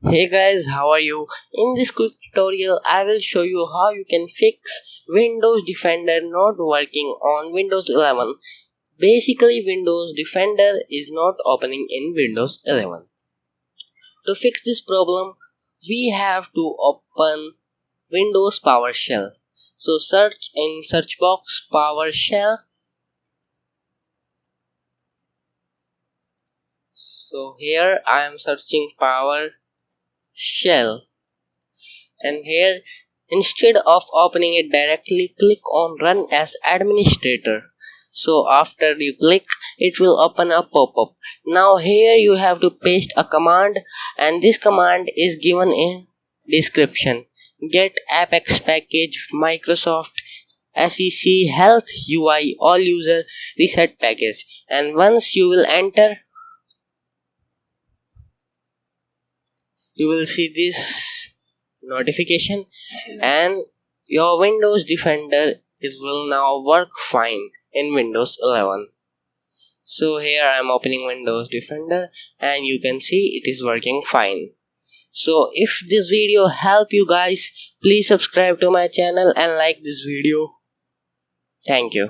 Hey guys, how are you? In this quick tutorial, I will show you how you can fix Windows Defender not working on Windows 11. Basically, Windows Defender is not opening in Windows 11. To fix this problem, we have to open Windows PowerShell. So search in search box PowerShell. So here I am searching PowerShell. And here, instead of opening it directly, click on run as administrator. So after you click, it will open a pop-up. Now here you have to paste a command, and this command is given in description. Get-AppxPackage Microsoft.SecHealthUI AllUsers Reset-Package. And once you will enter, you will see this notification, and your Windows Defender will now work fine in Windows 11. So here I am opening Windows Defender, and you can see it is working fine. So if this video helped you guys, please subscribe to my channel and like this video. Thank you.